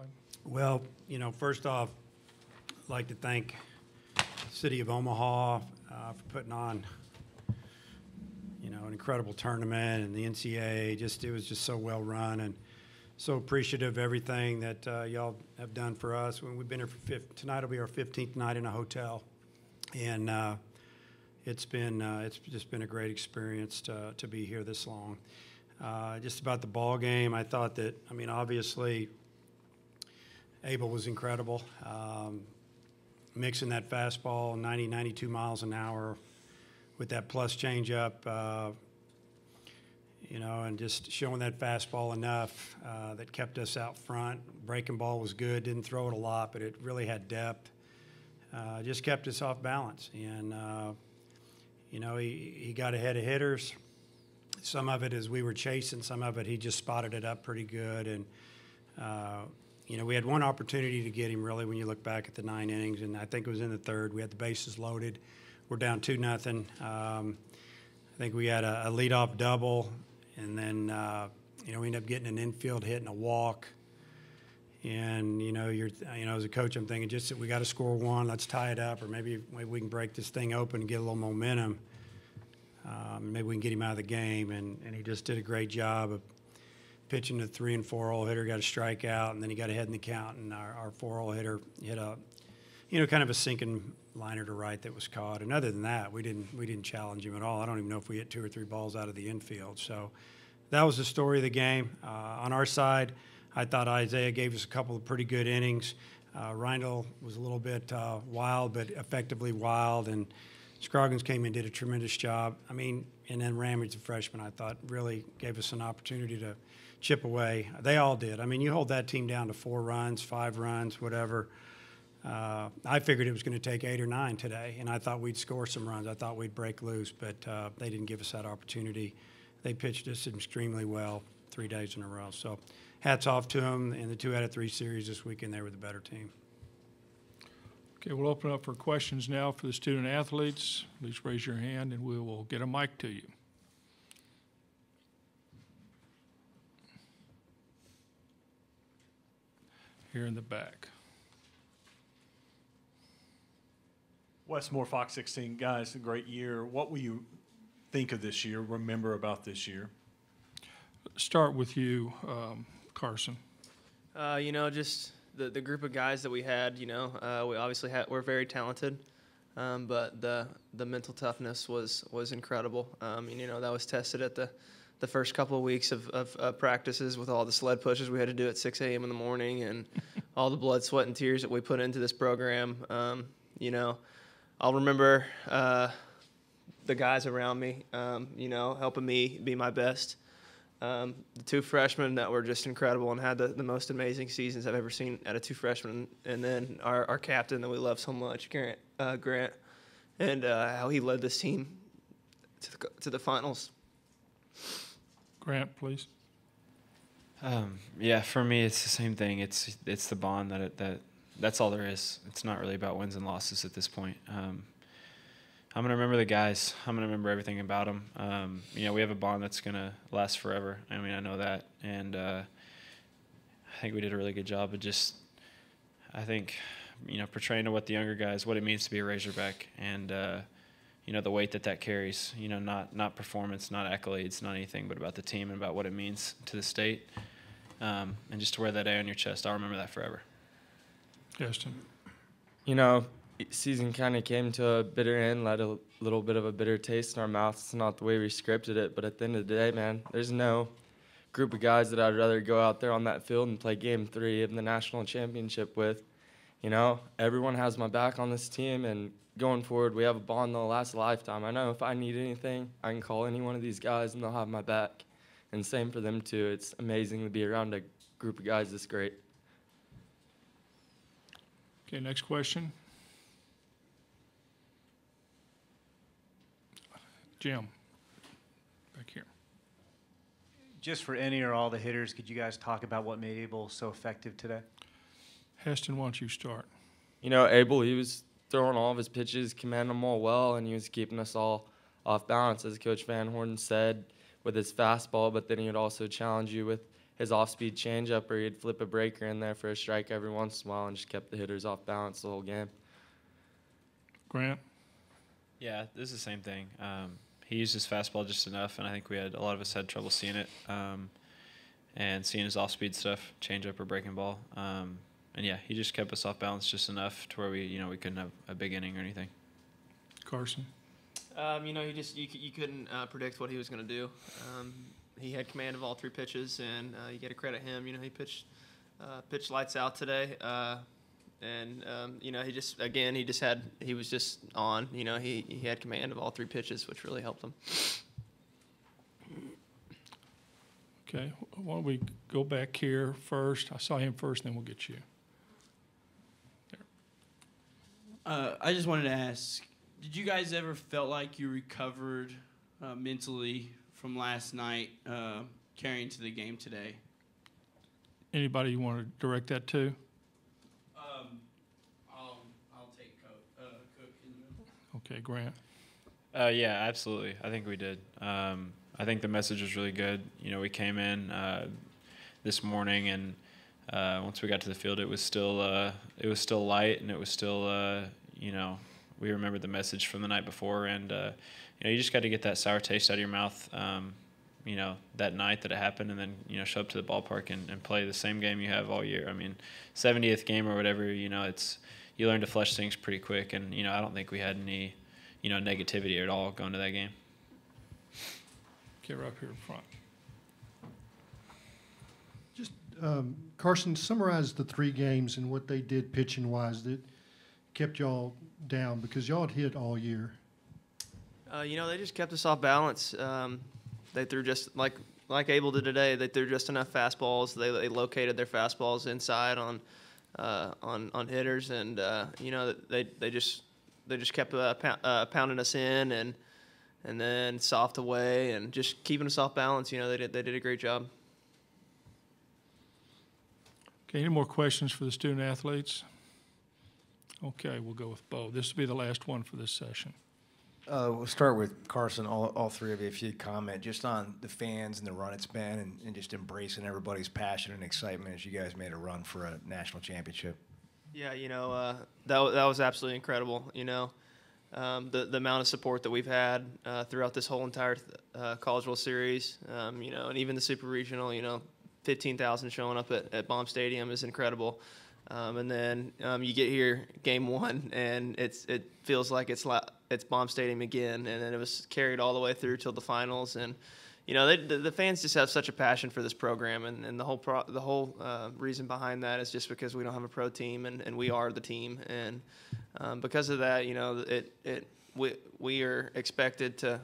side. Well, first off, I'd like to thank the City of Omaha for putting on, an incredible tournament, and the NCAA. It was just so well run, and so appreciative of everything that y'all have done for us. When we've been here for tonight will be our 15th night in a hotel, and it's just been a great experience to be here this long. Just about the ball game, I thought that, obviously, Abel was incredible. Mixing that fastball 90, 92 miles an hour with that plus changeup, and just showing that fastball enough that kept us out front. Breaking ball was good, didn't throw it a lot, but it really had depth. Just kept us off balance. And, he got ahead of hitters. Some of it as we were chasing, some of it he just spotted it up pretty good. And, we had one opportunity to get him, really, when you look back at the 9 innings, and I think it was in the third. We had the bases loaded. We're down 2-0. I think we had a leadoff double, and then, we ended up getting an infield hit and a walk. And, as a coach, I'm thinking just that we got to score one, let's tie it up, or maybe we can break this thing open and get a little momentum. Maybe we can get him out of the game. And he just did a great job of pitching the 3 and 4 hole hitter, got a strikeout, and then he got ahead in the count, and our 4 hole hitter hit a, kind of a sinking liner to right that was caught. And other than that, we didn't challenge him at all. I don't even know if we hit 2 or 3 balls out of the infield. So that was the story of the game. On our side, I thought Isaiah gave us a couple of pretty good innings. Reindl was a little bit wild, but effectively wild, and Scroggins came in and did a tremendous job. And then Ramage, the freshman, I thought really gave us an opportunity to chip away. They all did. You hold that team down to 4 runs, 5 runs, whatever. I figured it was going to take 8 or 9 today, and I thought we'd score some runs. I thought we'd break loose, but they didn't give us that opportunity. They pitched us extremely well 3 days in a row. So hats off to them. In the 2 out of 3 series this weekend, they were the better team. Okay, we'll open up for questions now for the student athletes. Please raise your hand, and we will get a mic to you. Here in the back. Westmore, Fox 16, guys, a great year. What will you think of this year, remember about this year? Start with you, Carson. Just the group of guys that we had, we obviously we're very talented, but the mental toughness was incredible. That was tested at the first couple of weeks of practices with all the sled pushes we had to do at 6 a.m. in the morning and all the blood, sweat, and tears that we put into this program. I'll remember the guys around me, helping me be my best. The 2 freshmen that were just incredible and had the most amazing seasons I've ever seen out of 2 freshmen. And then our captain that we love so much, Grant, and how he led this team to the finals. Grant, please. Yeah, for me, it's the same thing. It's the bond that's all there is. It's not really about wins and losses at this point. I'm going to remember the guys. I'm going to remember everything about them. We have a bond that's going to last forever. I know that. And I think we did a really good job of just, portraying to what the younger guys, what it means to be a Razorback. And, the weight that carries, not performance, not accolades, not anything, but about the team and about what it means to the state. And just to wear that A on your chest, I'll remember that forever. Heston. Season kind of came to a bitter end, let a little bit of a bitter taste in our mouths. It's not the way we scripted it, but at the end of the day, man, there's no group of guys that I'd rather go out there on that field and play Game 3 of the national championship with. Everyone has my back on this team, and going forward, we have a bond that'll last a lifetime. I know if I need anything, I can call any one of these guys, and they'll have my back. And same for them, too. It's amazing to be around a group of guys this great. Okay, next question. Jim, back here. Just for any or all the hitters, could you guys talk about what made Abel so effective today? Heston, why don't you start? Abel, he was throwing all of his pitches, commanding them all well, and he was keeping us all off balance, as Coach Van Horn said, with his fastball, but then he would also challenge you with his off-speed changeup, or he'd flip a breaker in there for a strike every once in a while and just kept the hitters off balance the whole game. Grant? Yeah, this is the same thing. He used his fastball just enough, and I think a lot of us had trouble seeing it, and seeing his off-speed stuff, changeup or breaking ball. And yeah, he just kept us off balance just enough to where we couldn't have a big inning or anything. Carson? You couldn't predict what he was going to do. He had command of all 3 pitches, and you got to credit him. He pitched lights out today, and he was just on. He had command of all 3 pitches, which really helped him. Okay, why don't we go back here first? I saw him first, then we'll get you. I just wanted to ask, did you guys ever felt like you recovered mentally from last night carrying to the game today? Anybody you want to direct that to? I'll take Cook in the middle. Okay, Grant? Yeah, absolutely. I think we did. I think the message was really good. We came in this morning, and once we got to the field, it was still light, and it was still we remembered the message from the night before, and you just got to get that sour taste out of your mouth. That night that it happened, and then show up to the ballpark and play the same game you have all year. I mean, 70th game or whatever. It's you learn to flush things pretty quick, and I don't think we had any negativity at all going to that game. Okay, right up here in front. Just, Carson, summarize the 3 games and what they did pitching-wise that kept y'all down, because y'all had hit all year. They just kept us off balance. They threw just like Abel did today. They threw just enough fastballs. They located their fastballs inside on hitters, and they just kept pounding us in and then soft away and just keeping us off balance. They did a great job. Okay, any more questions for the student athletes? Okay, we'll go with Bo. This will be the last one for this session. We'll start with Carson, all 3 of you, if you'd comment just on the fans and the run it's been, and just embracing everybody's passion and excitement as you guys made a run for a national championship. Yeah, that was absolutely incredible. The amount of support that we've had throughout this whole entire College World Series, and even the Super Regional, 15,000 showing up at Baum Stadium is incredible. And then you get here game 1, and it feels like it's Baum Stadium again, and then it was carried all the way through till the finals. And the fans just have such a passion for this program, and the whole reason behind that is just because we don't have a pro team, and we are the team, and because of that, we are expected to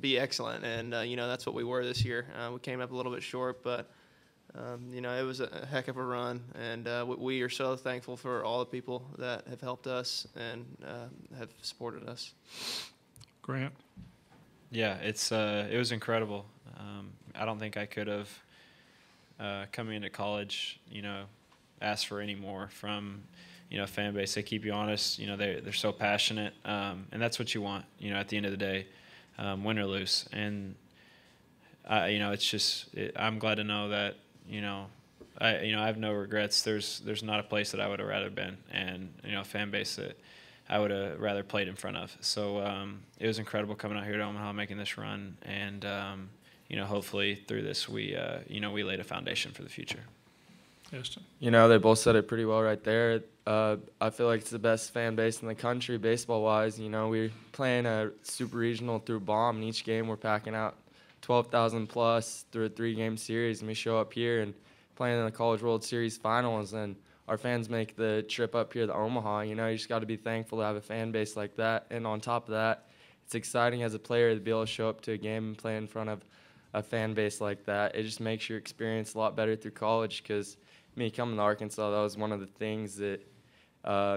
be excellent, and that's what we were this year. We came up a little bit short, but it was a heck of a run, and we are so thankful for all the people that have helped us and have supported us. Grant? Yeah, it was incredible. I don't think I could have coming into college, asked for any more from fan base. They keep you honest. They're so passionate, and that's what you want. At the end of the day, win or lose, and it's just I'm glad to know that. I have no regrets. There's not a place that I would have rather been, and a fan base that I would have rather played in front of. So it was incredible coming out here to Omaha, making this run, and hopefully through this we laid a foundation for the future. Heston? They both said it pretty well right there. I feel like it's the best fan base in the country baseball-wise. We're playing a super regional through Baum, and each game we're packing out 12,000 plus through a 3-game series, and we show up here and playing in the College World Series finals, and our fans make the trip up here to Omaha. You just got to be thankful to have a fan base like that, and on top of that, it's exciting as a player to be able to show up to a game and play in front of a fan base like that. It just makes your experience a lot better through college, because me coming to Arkansas, that was one of the things that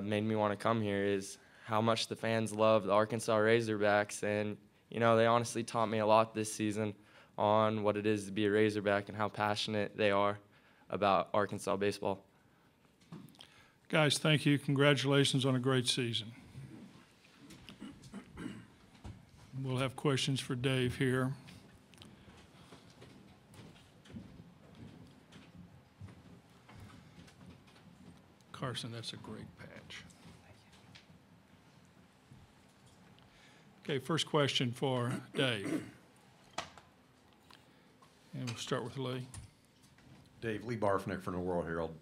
made me want to come here, is how much the fans love the Arkansas Razorbacks, and they honestly taught me a lot this season on what it is to be a Razorback and how passionate they are about Arkansas baseball. Guys, thank you. Congratulations on a great season. We'll have questions for Dave here. Carson, that's a great patch. Okay, first question for Dave. And we'll start with Lee. Dave, Lee Barfnick from the World Herald.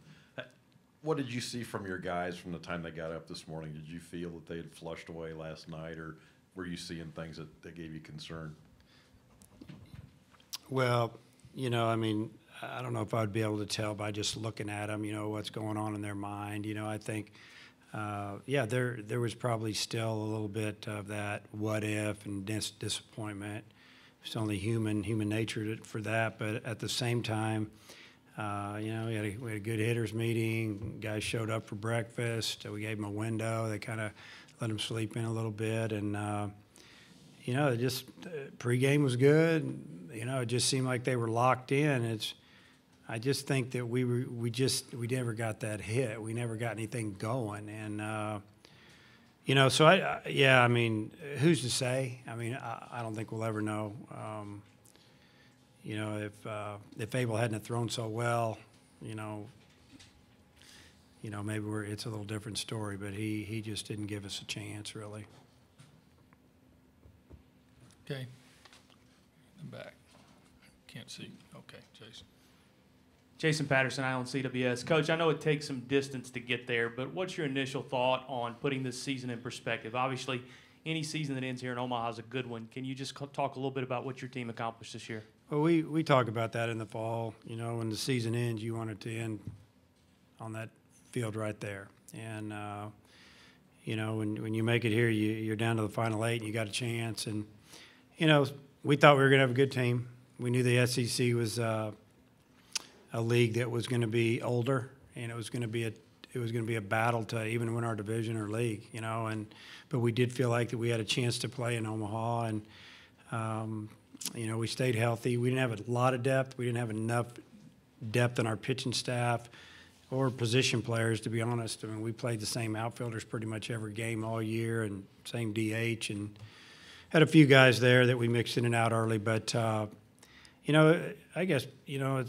What did you see from your guys from the time they got up this morning? Did you feel that they had flushed away last night, or were you seeing things that gave you concern? Well, you know, I mean, I don't know if I'd be able to tell by just looking at them, you know, what's going on in their mind. You know, I think, yeah, there was probably still a little bit of that what if and disappointment. It's only human nature for that. But at the same time, you know, we had a good hitters meeting. Guys showed up for breakfast. We gave them a window. They kind of let them sleep in a little bit. And, you know, it just pregame was good. You know, it just seemed like they were locked in. I just think that we never got that hit. We never got anything going. And, you know, so I mean, who's to say? I mean, I don't think we'll ever know. You know, if Abel hadn't have thrown so well, you know, maybe it's a little different story. But he just didn't give us a chance, really. Okay. In the back. Can't see. Okay, Jason. Jason Patterson, Island CWS. Coach, I know it takes some distance to get there, but what's your initial thought on putting this season in perspective? Obviously, any season that ends here in Omaha is a good one. Can you just talk a little bit about what your team accomplished this year? Well, we talk about that in the fall. You know, when the season ends, you want it to end on that field right there. And, you know, when you make it here, you're down to the final 8 and you got a chance. And, you know, we thought we were going to have a good team. We knew the SEC was a league that was going to be older, and it was going to be a battle to even win our division or league, you know. But we did feel like that we had a chance to play in Omaha, and you know, we stayed healthy. We didn't have a lot of depth. We didn't have enough depth in our pitching staff or position players, to be honest. I mean, we played the same outfielders pretty much every game all year, and same DH, and had a few guys there that we mixed in and out early, but. You know, I guess, you know,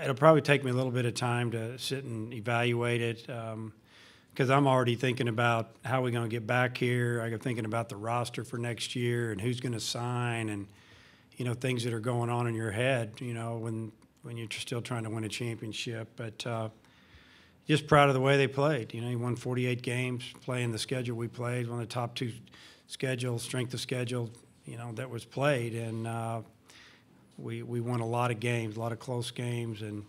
it'll probably take me a little bit of time to sit and evaluate it because I'm already thinking about how we're going to get back here. I'm thinking about the roster for next year and who's going to sign and, you know, things that are going on in your head, you know, when you're still trying to win a championship. But just proud of the way they played. You know, he won 48 games playing the schedule we played, one of the top 2 strength of schedule, you know, that was played. And, we won a lot of games, a lot of close games, and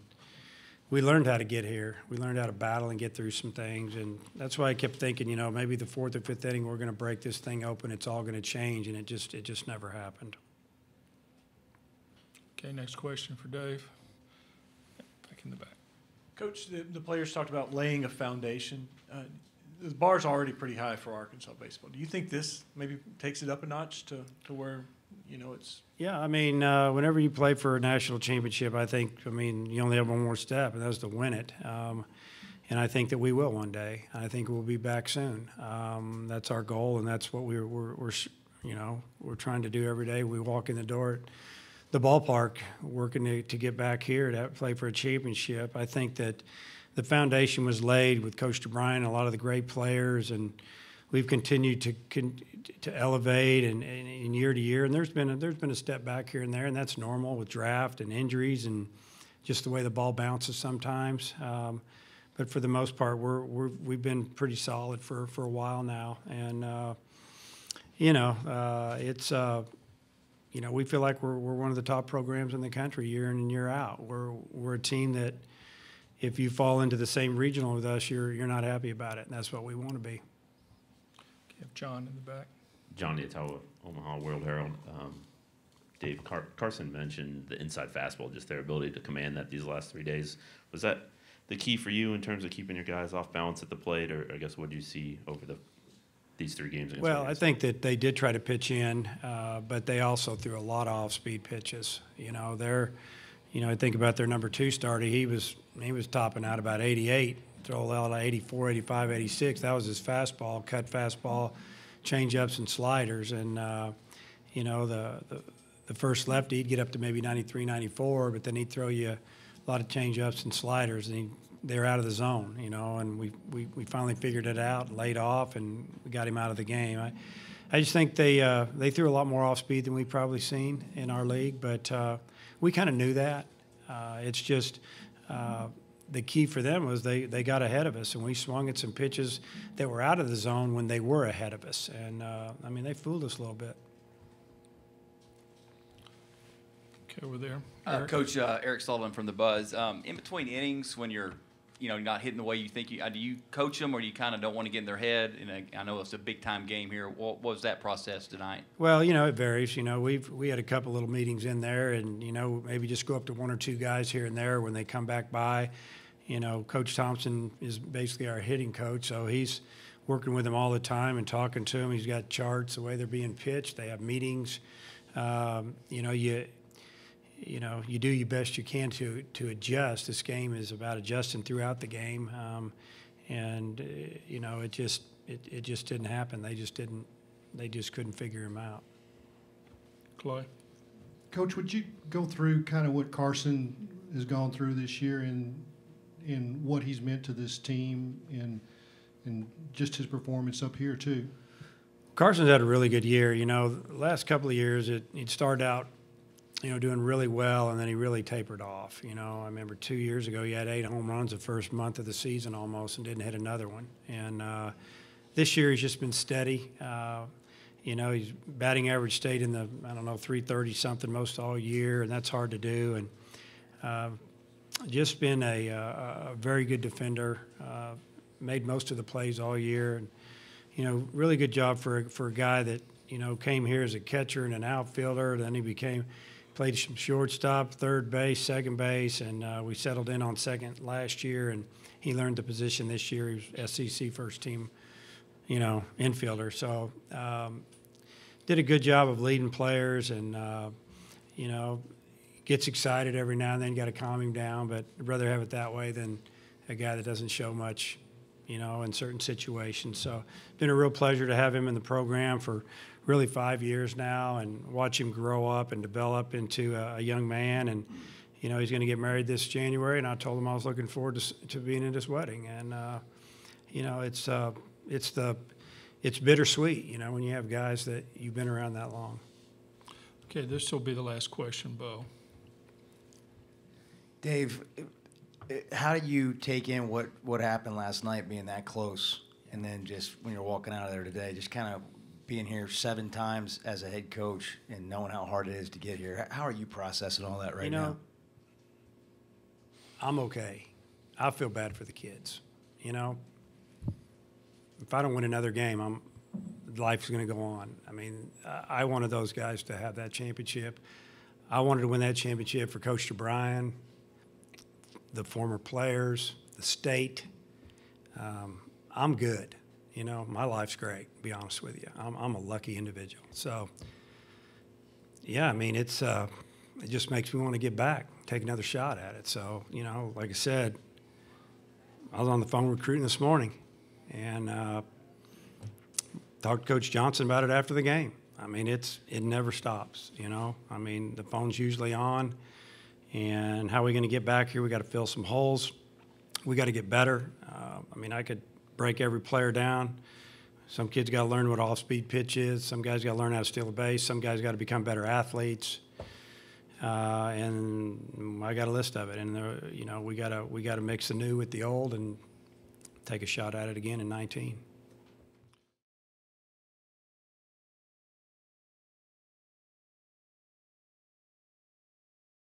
we learned how to get here. We learned how to battle and get through some things, and that's why I kept thinking, you know, maybe the 4th or 5th inning we're going to break this thing open. It's all going to change, and it just never happened. Okay, next question for Dave. Back in the back. Coach, the players talked about laying a foundation. The bar's already pretty high for Arkansas baseball. Do you think this maybe takes it up a notch to where, you know, it's... Yeah, I mean, whenever you play for a national championship, I mean, you only have one more step, and that's to win it. And I think that we will one day. I think we'll be back soon. That's our goal, and that's what we're you know, we're trying to do every day. We walk in the door at the ballpark working to get back here to play for a championship. I think that the foundation was laid with Coach DeBryan, a lot of the great players, and we've continued to elevate and year to year. And there's been a step back here and there, and that's normal with draft and injuries and just the way the ball bounces sometimes. But for the most part, we've been pretty solid for a while now, and you know, it's you know, we feel like we're one of the top programs in the country year in and year out. We're a team that if you fall into the same regional with us, you're not happy about it, and that's what we want to be. Okay, have John in the back. John Nietawa, Omaha World Herald. Dave Carson mentioned the inside fastball, just their ability to command that these last 3 days. Was that the key for you in terms of keeping your guys off balance at the plate, or I guess what did you see over these 3 games? Well, I think that they did try to pitch in, but they also threw a lot of off-speed pitches. You know, I think about their number 2 starter. He was topping out about 88, throw out 84, 85, 86. That was his fastball, cut fastball, change-ups and sliders. And, you know, the first lefty, he'd get up to maybe 93, 94, but then he'd throw you a lot of change-ups and sliders, and he'd they're out of the zone, and we finally figured it out, laid off, and we got him out of the game. I just think they threw a lot more off speed than we've probably seen in our league, but we kind of knew that. It's just the key for them was they got ahead of us, and we swung at some pitches that were out of the zone when they were ahead of us. And, they fooled us a little bit. Okay, over there. Coach Eric Sullivan from the Buzz. In between innings, when you're not hitting the way you think do you coach them, or do you kind of don't want to get in their head? And I know it's a big time game here. What was that process tonight? Well, it varies. We had a couple little meetings in there, and maybe just go up to one or two guys here and there when they come back by. Coach Thompson is basically our hitting coach, so he's working with them all the time and talking to them. He's got charts the way they're being pitched. They have meetings. You do your best you can to adjust. This game is about adjusting throughout the game, it just didn't happen. They just couldn't figure him out. Clay? Coach, would you go through kind of what Carson has gone through this year and what he's meant to this team and just his performance up here too? Carson's had a really good year. The last couple of years he'd started out doing really well, and then he really tapered off. I remember 2 years ago he had 8 home runs the first month of the season almost and didn't hit another one. And this year he's just been steady. His batting average stayed in the, 330-something most all year, and that's hard to do. And just been a very good defender, made most of the plays all year. And, really good job for a guy that, came here as a catcher and an outfielder. Then he played some shortstop, third base, second base, and we settled in on second last year, and he learned the position this year. He was SEC first team, infielder. So did a good job of leading players, and, gets excited every now and then. Got to calm him down, but I'd rather have it that way than a guy that doesn't show much, in certain situations. So it's been a real pleasure to have him in the program for really 5 years now and watch him grow up and develop into a young man. And, he's going to get married this January, and I told him I was looking forward to being in his wedding. And, it's bittersweet, when you have guys that you've been around that long. Okay, this will be the last question, Bo. Dave, how do you take in what happened last night, being that close, and then just when you're walking out of there today, just kind of being here 7 times as a head coach and knowing how hard it is to get here? How are you processing all that right now? I'm okay. I feel bad for the kids. If I don't win another game, life's going to go on. I wanted those guys to have that championship. I wanted to win that championship for Coach DeBryan, the former players, the state. I'm good. My life's great, to be honest with you. I'm a lucky individual. So, yeah, it just makes me want to get back, take another shot at it. So, like I said, I was on the phone recruiting this morning and talked to Coach Johnson about it after the game. It never stops, the phone's usually on. And how are we going to get back here? We got to fill some holes. We got to get better. I could break every player down. Some kids got to learn what off-speed pitch is. Some guys got to learn how to steal a base. Some guys got to become better athletes. And I got a list of it. And we got to mix the new with the old and take a shot at it again in 19.